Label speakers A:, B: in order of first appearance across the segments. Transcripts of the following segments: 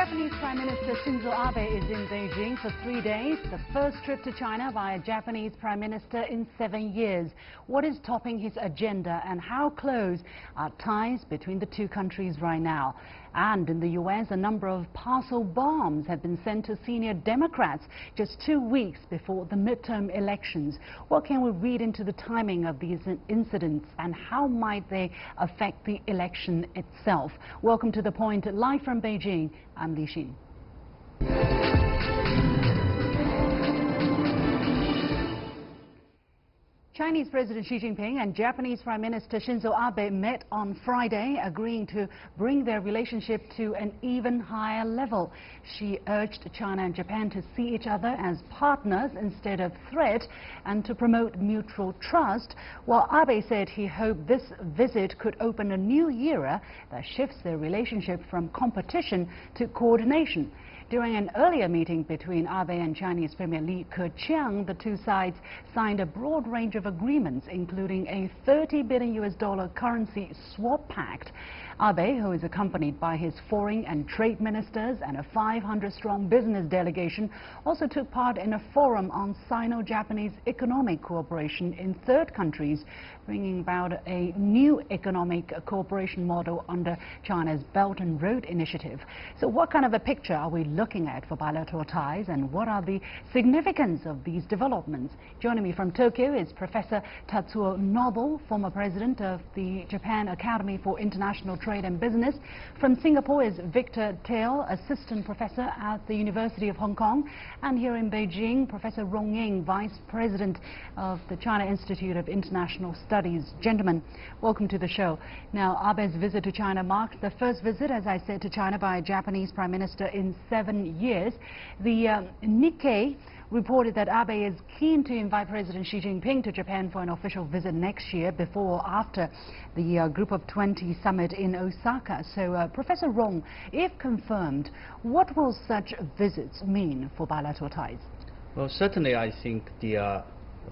A: Japanese Prime Minister Shinzo Abe is in Beijing for 3 days, the first trip to China by a Japanese Prime Minister in 7 years. What is topping his agenda and how close are ties between the two countries right now? And in the U.S., a number of parcel bombs have been sent to senior Democrats just 2 weeks before the midterm elections. What can we read into the timing of these incidents and how might they affect the election itself? Welcome to The Point, live from Beijing. I'm Li Xin. Chinese President Xi Jinping and Japanese Prime Minister Shinzo Abe met on Friday, agreeing to bring their relationship to an even higher level. She urged China and Japan to see each other as partners instead of threat and to promote mutual trust, while Abe said he hoped this visit could open a new era that shifts their relationship from competition to coordination. During an earlier meeting between Abe and Chinese Premier Li Keqiang, the two sides signed a broad range of agreements, including a $30 billion currency swap pact. Abe, who is accompanied by his foreign and trade ministers and a 500-strong business delegation, also took part in a forum on Sino-Japanese economic cooperation in third countries, bringing about a new economic cooperation model under China's Belt and Road Initiative. So what kind of a picture are we looking at for bilateral ties, and what are the significance of these developments? Joining me from Tokyo is Professor Tatsuo Noble, former president of the Japan Academy for International Trade and Business. From Singapore is Victor Teo, assistant professor at the University of Hong Kong. And here in Beijing, Professor Rong Ying, vice president of the China Institute of International Studies. Gentlemen, welcome to the show. Now, Abe's visit to China marks the first visit, as I said, to China by a Japanese prime minister in 7 years. The Nikkei reported that Abe is keen to invite President Xi Jinping to Japan for an official visit next year, before or after the Group of 20 summit in Osaka. So, Professor Rong, if confirmed, what will such visits mean for bilateral ties?
B: Well, certainly I think the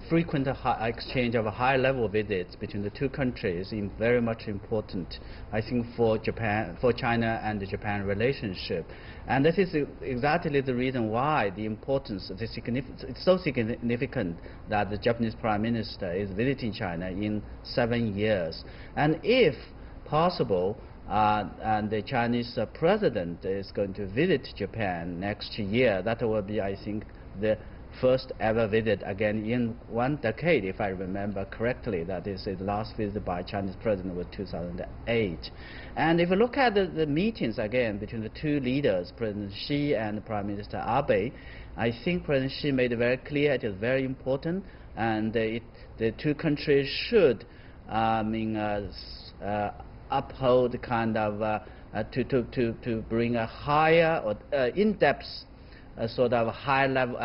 B: frequent exchange of high-level visits between the two countries is very much important, I think, for China and the Japan relationship. And this is exactly the reason why the importance, it's so significant that the Japanese Prime Minister is visiting China in 7 years. And if possible, and the Chinese President is going to visit Japan next year, that will be, I think, the first ever visit again in 1 decade, if I remember correctly. That is, the last visit by Chinese president was 2008. And if you look at the meetings again between the two leaders, President Xi and Prime Minister Abe, I think President Xi made it very clear it is very important, and the two countries should uphold kind of to bring a higher or in-depth sort of high-level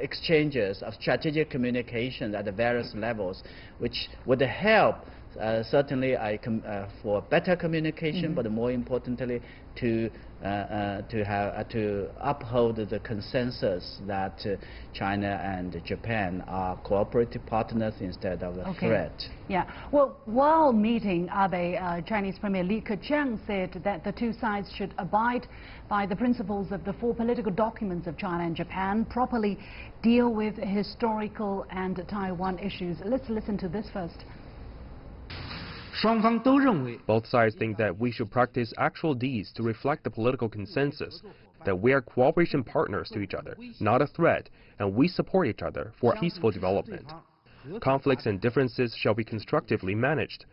B: exchanges of strategic communication at the various levels, which would help certainly for better communication, but more importantly to uphold the consensus that China and Japan are cooperative partners instead of a threat.
A: Yeah. Well, while meeting Abe, Chinese Premier Li Keqiang said that the two sides should abide by the principles of the 4 political documents of China and Japan, properly deal with historical and Taiwan issues. Let's listen to this first.
C: Both sides think that we should practice actual deeds to reflect the political consensus, that we are cooperation partners to each other, not a threat, and we support each other for peaceful development. Conflicts and differences shall be constructively managed,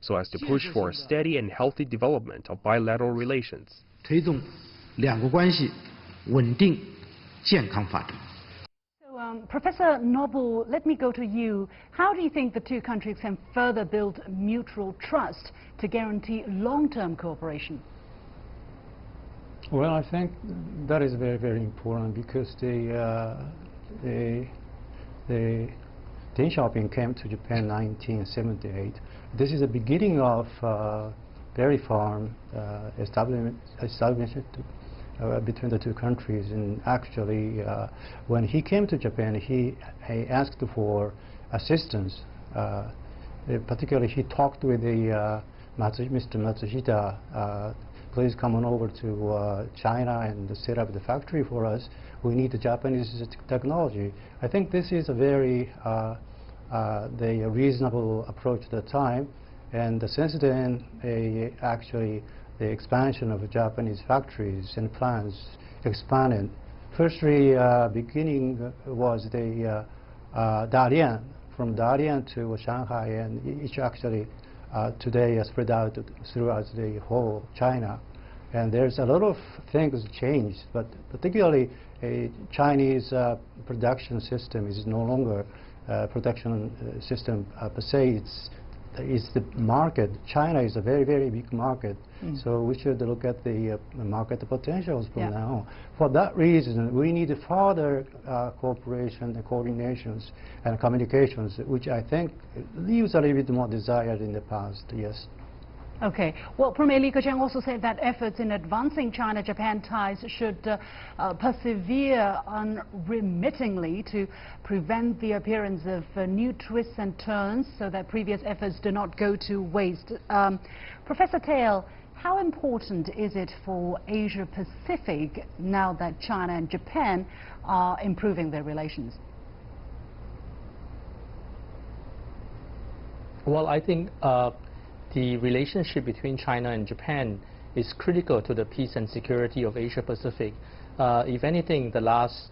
C: so as to push for a steady and healthy development of bilateral relations.
A: Professor Noble, let me go to you. How do you think the two countries can further build mutual trust to guarantee long-term cooperation?
D: Well, I think that is very, very important, because Deng Xiaoping came to Japan in 1978. This is the beginning of dairy farm establishment between the two countries. And actually, when he came to Japan, he asked for assistance. Particularly, he talked with Mr. Matsushita, please come on over to China and set up the factory for us. We need the Japanese technology. I think this is a very the reasonable approach at the time. And since then, actually, the expansion of Japanese factories and plants expanded. Firstly, beginning was the Dalian, from Dalian to Shanghai, and each actually today is spread out throughout the whole China. And there's a lot of things changed, but particularly a Chinese production system is no longer production system per se. It's the market. China is a very, very big market, so we should look at the market potentials from now on. For that reason, we need further cooperation and coordinations and communications, which I think leaves a little bit more desired in the past, yes.
A: Okay. Well, Premier Li Keqiang also said that efforts in advancing China-Japan ties should persevere unremittingly to prevent the appearance of new twists and turns so that previous efforts do not go to waste. Professor Tail, how important is it for Asia-Pacific now that China and Japan are improving their relations?
E: Well, I think the relationship between China and Japan is critical to the peace and security of Asia-Pacific. If anything, the last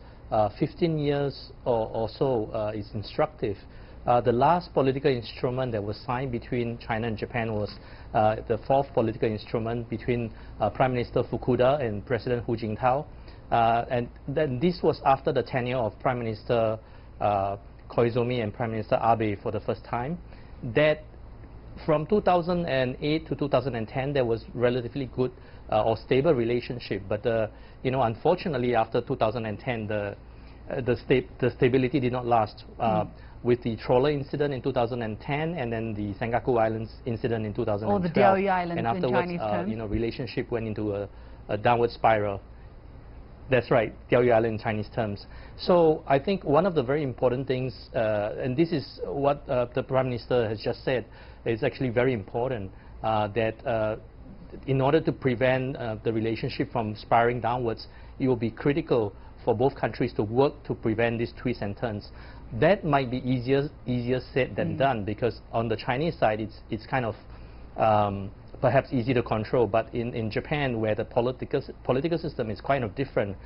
E: 15 years or so is instructive. The last political instrument that was signed between China and Japan was the fourth political instrument between Prime Minister Fukuda and President Hu Jintao. And then this was after the tenure of Prime Minister Koizumi and Prime Minister Abe for the first time. That from 2008 to 2010, there was relatively good or stable relationship. But unfortunately, after 2010, the stability did not last. With the trawler incident in 2010, and then the Senkaku Islands incident in 2012.
A: Or the Diaoyu Islands
E: and afterwards,
A: in Chinese terms.
E: Relationship went into a downward spiral. That's right, Diaoyu Island in Chinese terms. So I think one of the very important things, and this is what the Prime Minister has just said, is actually very important, that in order to prevent the relationship from spiraling downwards, it will be critical for both countries to work to prevent these twists and turns. That might be easier said than done, because on the Chinese side, it's kind of perhaps easy to control, but in Japan, where the political system is kind of different,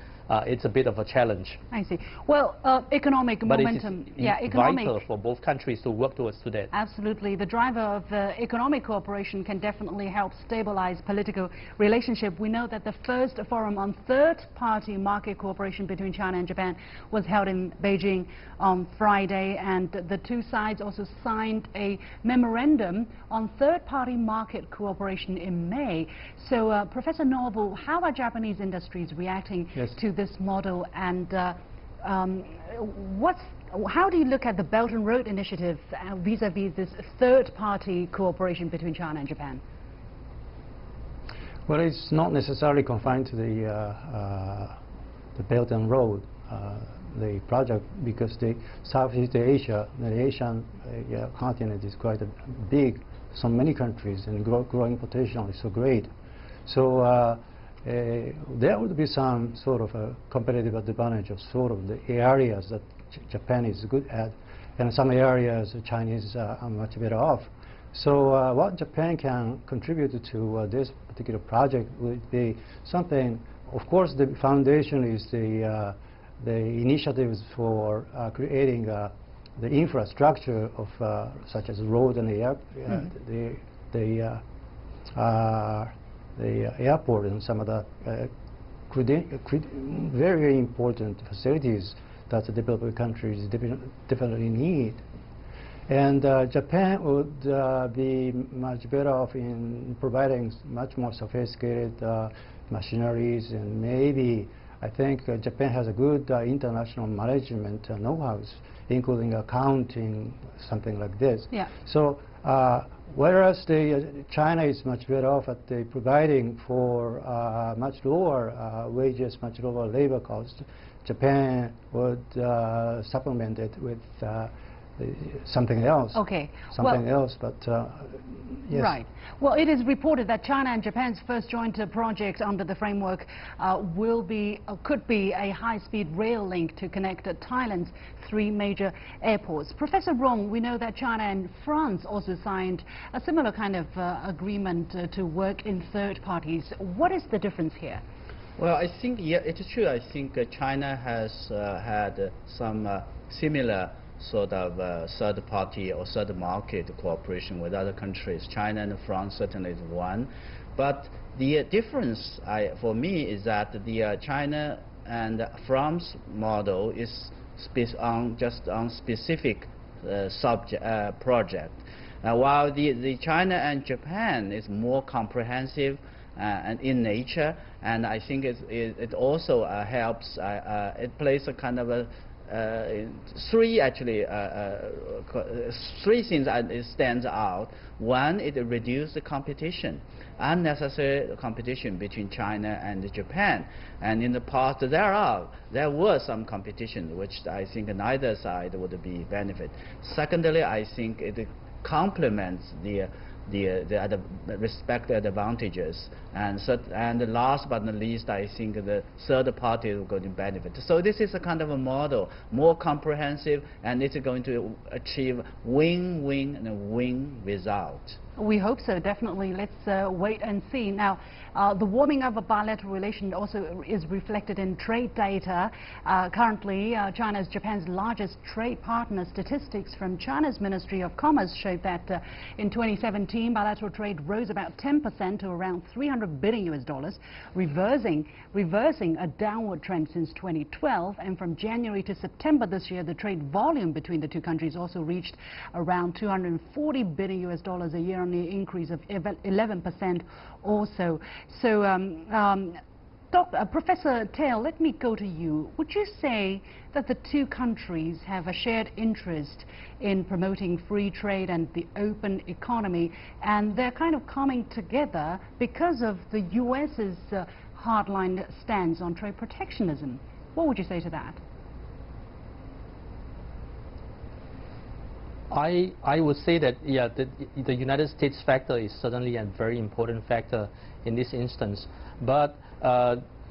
E: it's a bit of a challenge.
A: I see. Well, economic momentum,
E: vital for both countries to work towards that.
A: Absolutely. The driver of economic cooperation can definitely help stabilize political relationship. We know that the first forum on third-party market cooperation between China and Japan was held in Beijing on Friday, and the two sides also signed a memorandum on third-party market cooperation in May. So, Professor Noble, how are Japanese industries reacting to this model, and how do you look at the Belt and Road Initiative vis-à-vis this third-party cooperation between China and Japan?
D: Well, it's not necessarily confined to the Belt and Road, the project, because the Southeast Asia, the Asian continent is quite big, so many countries, and growing potential is so great. So there would be some sort of a competitive advantage of sort of the areas that Japan is good at, and some areas the Chinese are much better off. So what Japan can contribute to this particular project would be something. Of course, the foundation is the initiatives for creating the infrastructure of such as road and the airport and some of the very important facilities that the developing countries definitely need. And Japan would be much better off in providing much more sophisticated machineries, and maybe I think Japan has a good international management know-how, including accounting, something like this.
A: Yeah.
D: So whereas China is much better off at providing for much lower wages, much lower labor costs, Japan would supplement it with something else.
A: Okay.
D: Something else, but yes.
A: Right. Well, it is reported that China and Japan's first joint project under the framework could be a high-speed rail link to connect Thailand's 3 major airports. Professor Rong, we know that China and France also signed a similar kind of agreement to work in third parties. What is the difference here?
B: Well, I think, yeah, it is true. I think China has had some similar sort of third party or third market cooperation with other countries. China and France certainly is one. But the difference for me is that the China and France model is just on specific project. While the China and Japan is more comprehensive and in nature, and I think it also helps, it plays a kind of a three things that it stands out. One, it reduces the competition, unnecessary competition between China and Japan. And in the past, there was some competition, which I think neither side would be benefit. Secondly, I think it complements the respective advantages, and last but not least, I think the third party is going to benefit. So this is a kind of a model, more comprehensive, and it's going to achieve win-win and win result.
A: We hope so, definitely. Let's wait and see. Now, the warming of a bilateral relation also is reflected in trade data. Currently, China is Japan's largest trade partner. Statistics from China's Ministry of Commerce showed that in 2017, bilateral trade rose about 10% to around $300 billion, reversing a downward trend since 2012. And from January to September this year, the trade volume between the two countries also reached around $240 billion a year, on the increase of 11% also. So, Professor Tail, let me go to you. Would you say that the two countries have a shared interest in promoting free trade and the open economy, and they're kind of coming together because of the US's hardline stance on trade protectionism? What would you say to that?
E: I would say that, yeah, the United States factor is certainly a very important factor in this instance. But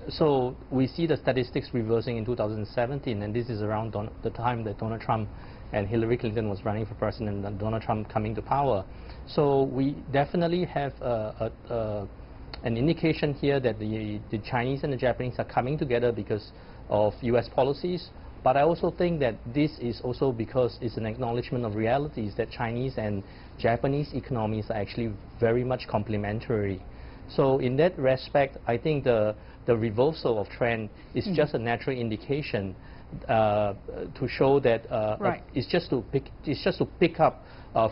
E: so we see the statistics reversing in 2017, and this is around the time that Donald Trump and Hillary Clinton was running for president, and Donald Trump coming to power. So we definitely have an indication here that the Chinese and the Japanese are coming together because of U.S. policies. But I also think that this is also because it's an acknowledgement of realities that Chinese and Japanese economies are actually very much complementary. So in that respect, I think the reversal of trend is just a natural indication to show that it's just to pick up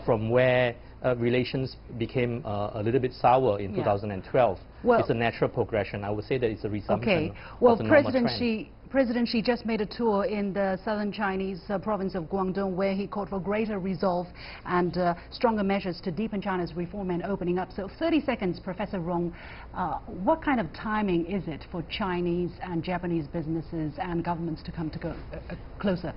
E: from where relations became a little bit sour in 2012. Well, it's a natural progression. I would say that it's a resumption of the normal trend.
A: President Xi just made a tour in the southern Chinese province of Guangdong, where he called for greater resolve and stronger measures to deepen China's reform and opening up. So 30 seconds, Professor Rong, what kind of timing is it for Chinese and Japanese businesses and governments to come closer?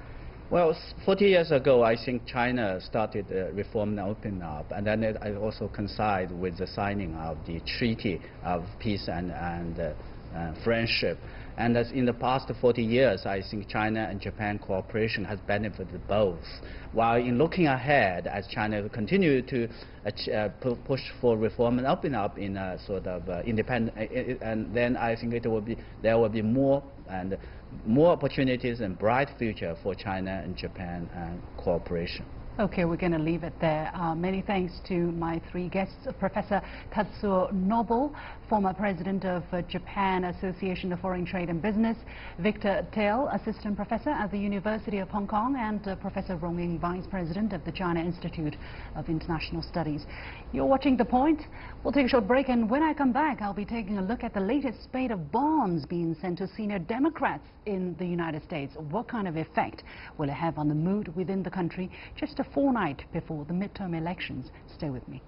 B: Well, 40 years ago, I think China started reform and opening up, and then it also coincided with the signing of the Treaty of Peace and Friendship. And as in the past 40 years, I think China and Japan cooperation has benefited both. While in looking ahead, as China will continue to push for reform and open up in a sort of independent, and then I think there will be more opportunities and bright future for China and Japan cooperation.
A: Okay, we're going to leave it there. Many thanks to my three guests. Professor Tatsuo Noble, former president of Japan Association of Foreign Trade and Business; Victor Tail, assistant professor at the University of Hong Kong; and Professor Rong Ying, vice president of the China Institute of International Studies. You're watching The Point. We'll take a short break, and when I come back, I'll be taking a look at the latest spate of bonds being sent to senior Democrats in the United States. What kind of effect will it have on the mood within the country just a fortnight before the midterm elections? Stay with me.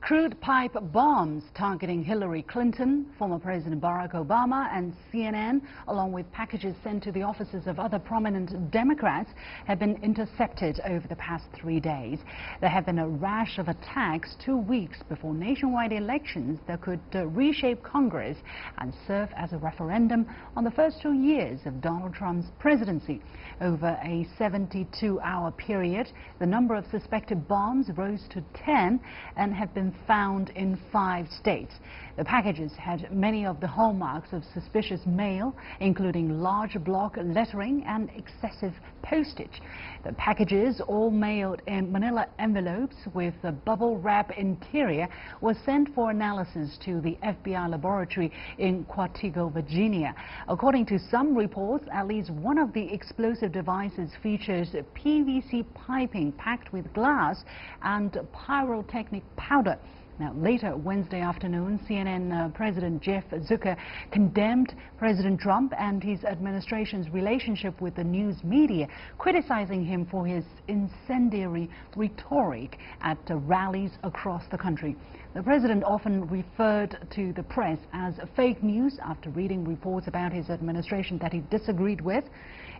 A: Crude pipe bombs targeting Hillary Clinton, former President Barack Obama and CNN, along with packages sent to the offices of other prominent Democrats, have been intercepted over the past 3 days. There have been a rash of attacks 2 weeks before nationwide elections that could reshape Congress and serve as a referendum on the first 2 years of Donald Trump's presidency. Over a 72-hour period, the number of suspected bombs rose to 10 and have been found in 5 states. The packages had many of the hallmarks of suspicious mail, including large block lettering and excessive postage. The packages, all mailed in manila envelopes with a bubble wrap interior, were sent for analysis to the FBI laboratory in Quantico, Virginia. According to some reports, at least one of the explosive devices features PVC piping packed with glass and pyrotechnic powder. Now, later Wednesday afternoon, CNN President Jeff Zucker condemned President Trump and his administration's relationship with the news media, criticizing him for his incendiary rhetoric at rallies across the country. The president often referred to the press as fake news after reading reports about his administration that he disagreed with.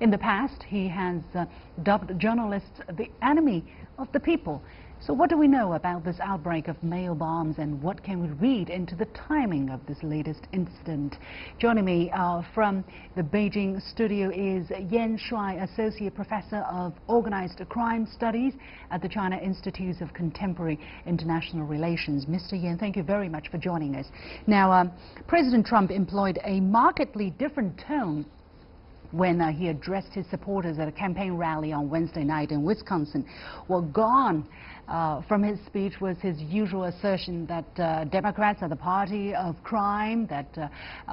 A: In the past, he has dubbed journalists the enemy of the people. So what do we know about this outbreak of mail bombs, and what can we read into the timing of this latest incident? Joining me from the Beijing studio is Yan Shuai, Associate Professor of Organized Crime Studies at the China Institute of Contemporary International Relations. Mr. Yan, thank you very much for joining us. Now, President Trump employed a markedly different tone when he addressed his supporters at a campaign rally on Wednesday night in Wisconsin. Well, gone from his speech was his usual assertion that Democrats are the party of crime, that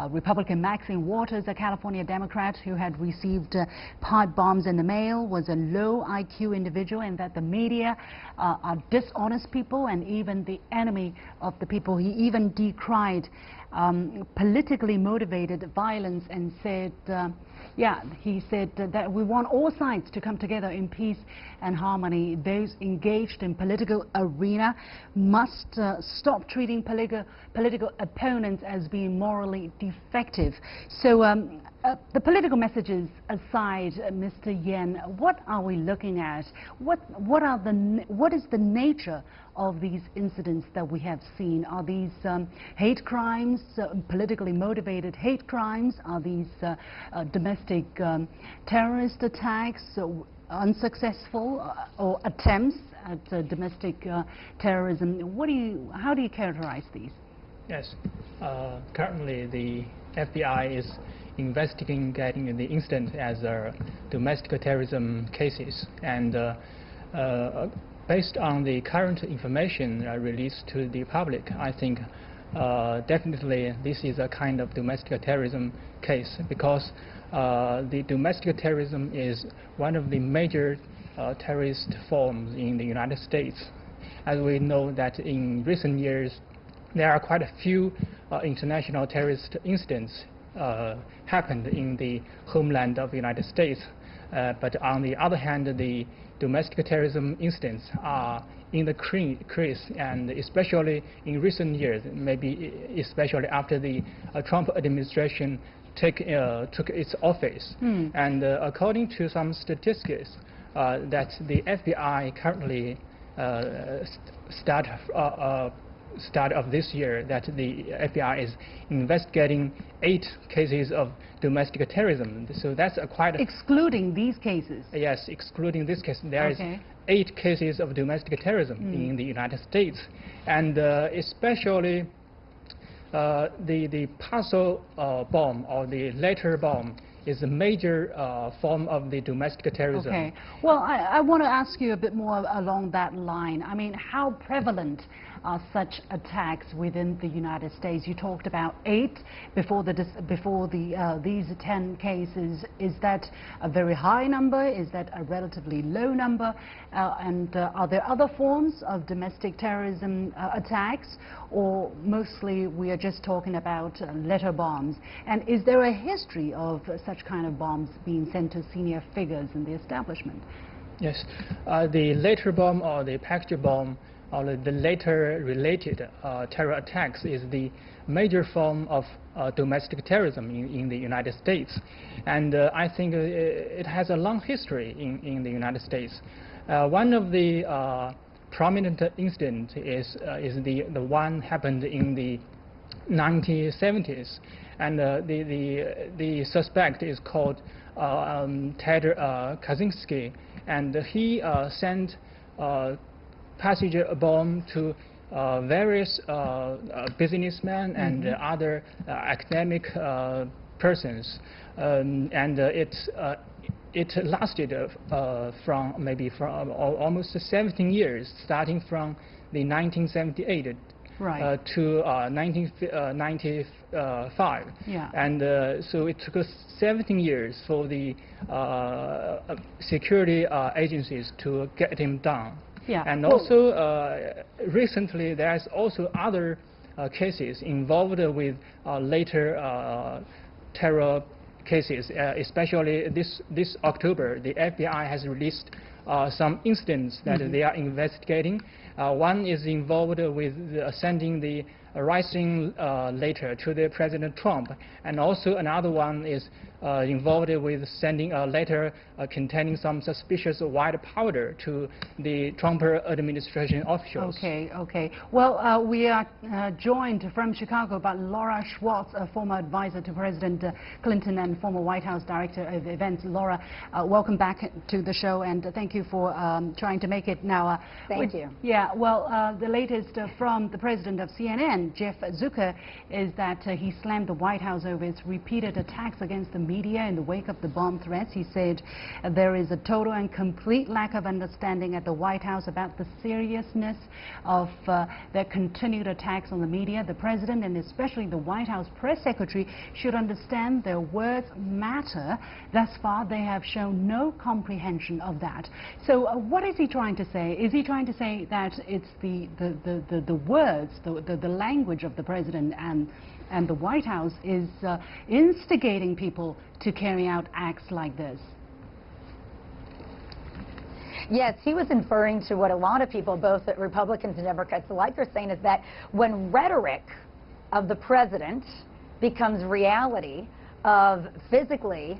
A: Republican Maxine Waters, a California Democrat who had received pipe bombs in the mail, was a low IQ individual, and that the media are dishonest people and even the enemy of the people. He even decried politically motivated violence and said, he said that we want all sides to come together in peace and harmony. Those engaged in political arena must stop treating political opponents as being morally defective. So the political messages aside, Mr. Yan, what are we looking at? What is the nature of these incidents that we have seen? Are these hate crimes, politically motivated hate crimes? Are these domestic terrorist attacks, unsuccessful or attempts at domestic terrorism? How do you characterize these?
E: Yes, currently the FBI is investigating the incident as domestic terrorism cases, and based on the current information released to the public, I think definitely this is a kind of domestic terrorism case, because the domestic terrorism is one of the major terrorist forms in the United States. As we know that in recent years there are quite a few international terrorist incidents happened in the homeland of the United States, but on the other hand, the domestic terrorism incidents are in the increase, and especially in recent years, maybe especially after the Trump administration took its office. And according to some statistics, that the FBI currently start of this year, that the FBI is investigating 8 cases of domestic terrorism. So that's quite
A: excluding these cases.
E: Yes, excluding this case, there is 8 cases of domestic terrorism in the United States, and especially the parcel bomb or the letter bomb is a major form of the domestic terrorism.
A: Okay. Well, I want to ask you a bit more along that line. I mean, how prevalent are such attacks within the United States? You talked about 8 before these 10 cases. Is that a very high number? Is that a relatively low number? And are there other forms of domestic terrorism attacks, or mostly we are just talking about letter bombs? And is there a history of such kind of bombs being sent to senior figures in the establishment?
E: Yes, the letter bomb or the package bomb
F: or the later related terror attacks is the major form of domestic terrorism in the United States. And I think it has a long history in the United States. One of the prominent incidents is the one happened in the 1970s, and the suspect is called Ted Kaczynski, and he sent passenger bomb to various businessmen and other academic persons, and it lasted from almost 17 years, starting from the 1978 to 1995.
A: Yeah.
F: And so it took us 17 years for the security agencies to get him done.
A: Yeah.
F: And also recently there's also other cases involved with later terror cases, especially this October. The FBI has released some incidents that they are investigating. One is involved with sending the writing letter to the President Trump, and also another one is involved with sending a letter containing some suspicious white powder to the Trump administration officials.
A: Okay, okay. Well, we are joined from Chicago by Laura Schwartz, a former advisor to President Clinton and former White House Director of Events. Laura, welcome back to the show, and thank you for trying to make it now.
G: Thank you.
A: Yeah, well, the latest from the president of CNN, Jeff Zucker, is that he slammed the White House over its repeated attacks against the media in the wake of the bomb threats. He said there is a total and complete lack of understanding at the White House about the seriousness of their continued attacks on the media. The president, and especially the White House press secretary, should understand their words matter. Thus far, they have shown no comprehension of that. So what is he trying to say? Is he trying to say that it's the words, the language of the president and the White House is instigating people to carry out acts like this?
G: Yes, he was inferring to what a lot of people, both Republicans and Democrats alike, are saying, is that when rhetoric of the president becomes reality of physically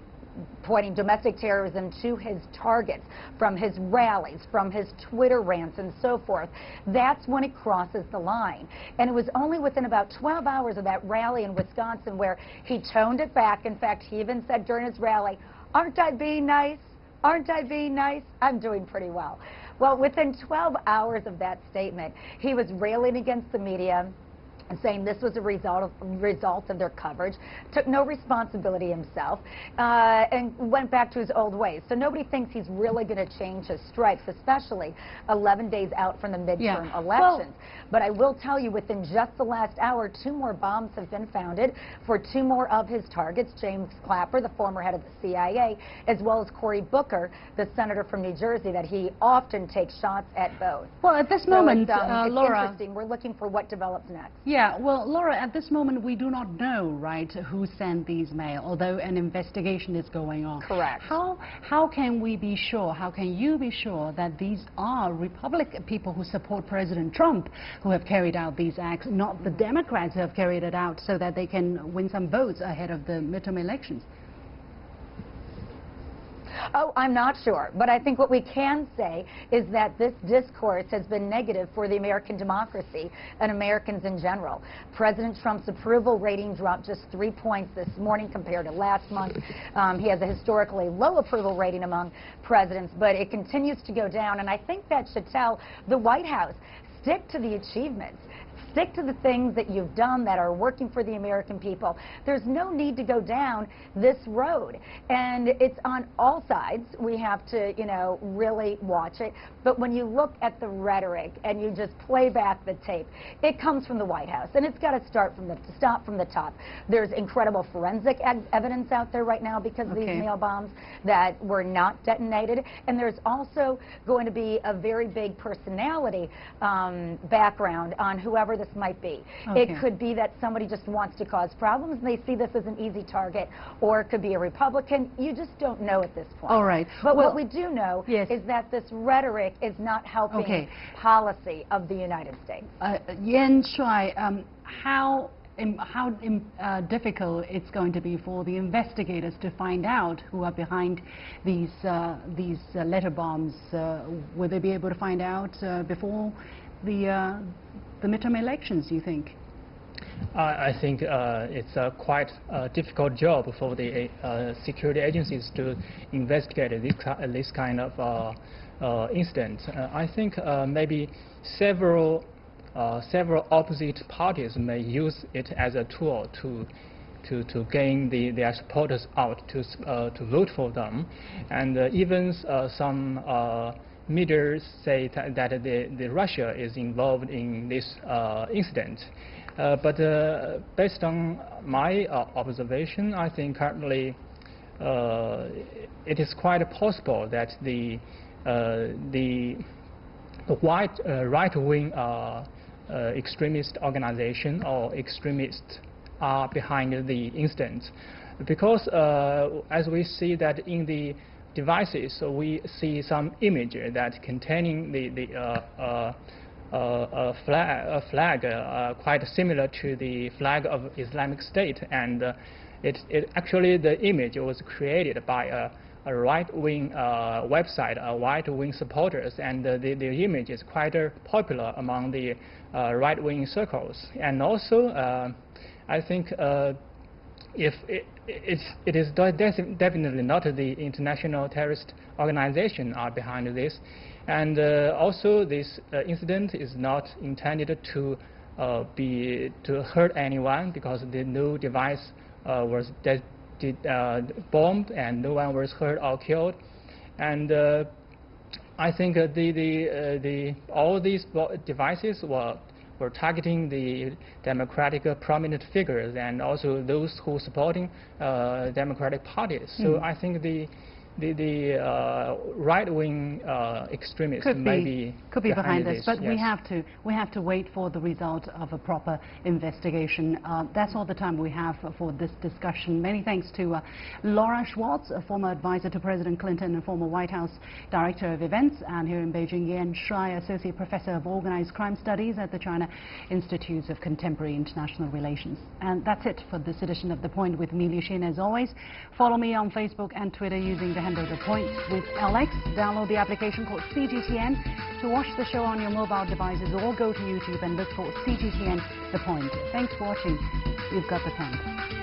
G: pointing domestic terrorism to his targets, from his rallies, from his Twitter rants and so forth, that's when it crosses the line. And it was only within about 12 hours of that rally in Wisconsin where he toned it back. In fact, he even said during his rally, "Aren't I being nice? Aren't I being nice? I'm doing pretty well." Well, within 12 hours of that statement, he was railing against the media and saying this was a result of their coverage, took no responsibility himself, and went back to his old ways. So nobody thinks he's really going to change his stripes, especially 11 days out from the midterm elections. But I will tell you, within just the last hour, 2 more bombs have been founded for 2 more of his targets, James Clapper, the former head of the CIA, as well as Cory Booker, the senator from New Jersey, that he often takes shots at both.
A: Well, at this moment,
G: it's
A: Laura,
G: interesting. We're looking for what develops next.
A: Yeah, well, Laura, at this moment, we do not know, right, who sent these mail, although an investigation is going on.
G: Correct.
A: How can we be sure, how can you be sure that these are Republican people who support President Trump who have carried out these acts, not the Democrats who have carried it out so that they can win some votes ahead of the midterm elections?
G: Oh, I'm not sure. But I think what we can say is that this discourse has been negative for the American democracy and Americans in general. President Trump's approval rating dropped just 3 points this morning compared to last month. He has a historically low approval rating among presidents, but it continues to go down. And I think that should tell the White House, stick to the achievements. Stick to the things that you've done that are working for the American people. There's no need to go down this road. And it's on all sides. We have to, you know, really watch it. But when you look at the rhetoric and you just play back the tape, it comes from the White House. And it's got to stop from the top. There's incredible forensic evidence out there right now because of these mail bombs that were not detonated. And there's also going to be a very big personality background on whoever the this might be.
A: Okay.
G: It could be that somebody just wants to cause problems and they see this as an easy target, or it could be a Republican. You just don't know at this point.
A: All right.
G: But
A: Well,
G: what we do know
A: yes.
G: is that this rhetoric is not helping policy of the United States.
A: Yan Shuai, how difficult it's going to be for the investigators to find out who are behind these letter bombs? Will they be able to find out before the midterm elections, you think?
F: I think it's a quite difficult job for the security agencies to investigate this kind of incident. I think maybe several opposite parties may use it as a tool to gain their supporters out to vote for them, and even some media say that the Russia is involved in this incident. But based on my observation, I think currently it is quite possible that the right-wing extremist organization or extremists are behind the incident, because as we see that in the devices, we see some image that containing a flag quite similar to the flag of Islamic State, and it actually, the image was created by a right-wing website, right-wing supporters, and the image is quite popular among the right-wing circles. And also, I think if it is definitely not the international terrorist organization are behind this, and also this incident is not intended to hurt anyone, because no device was bombed and no one was hurt or killed. And I think all these devices were targeting the democratic prominent figures and also those who supporting democratic parties. So I think the right-wing extremists could be
A: behind this, but
F: yes.
A: we have to wait for the result of a proper investigation. That's all the time we have for this discussion. Many thanks to Laura Schwartz, a former advisor to President Clinton and former White House Director of Events, and here in Beijing, Yan Shuai, Associate Professor of Organized Crime Studies at the China Institute of Contemporary International Relations. And that's it for this edition of The Point with me, Liu Xin. As always, follow me on Facebook and Twitter using the handle The Point with LX. Download the application called CGTN to watch the show on your mobile devices, or go to YouTube and look for CGTN The Point. Thanks for watching. You've got The Point.